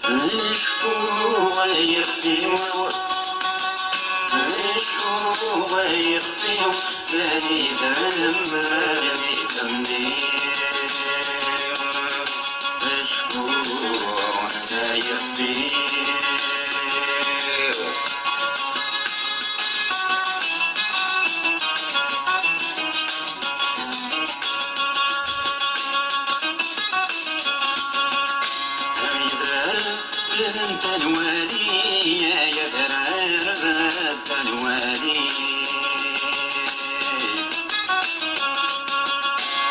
نشفو يخفيو نشفو يخفيو ماني ذنب ماني ذنبي نشفو يخفيو انت الولي يا درار انت الولي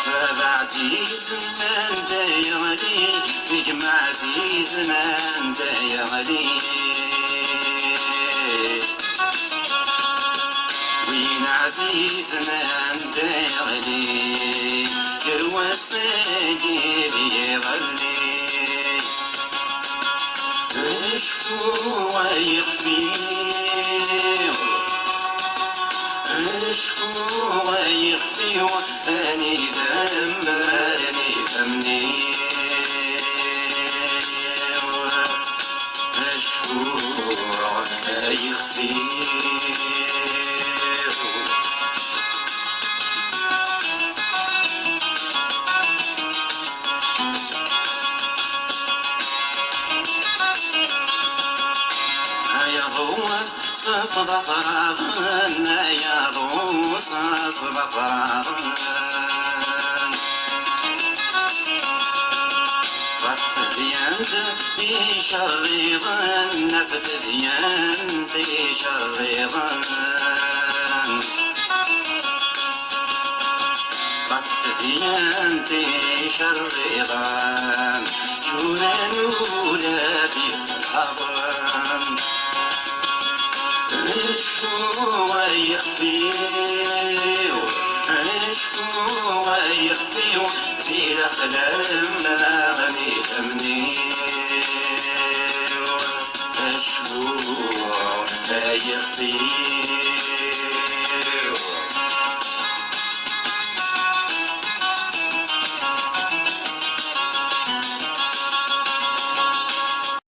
بابا عزيز انت يا غالي نجم عزيز انت يا غالي وين عزيز انت يا غالي كروا السجيد يغلي نشفو يخفيو نشفو يخفيو أني ذنب أني ذنبي نشفو يخفيو صف ظفران يا ضو صف ظفران رفت ديانت يشريضان نفت ديانت يشريضان رفت ديانت يشريضان جولان ولا في الحضران نشفو يخفيو نشفو يخفيو في الأقلام ما غني ثمني نشفو يخفيو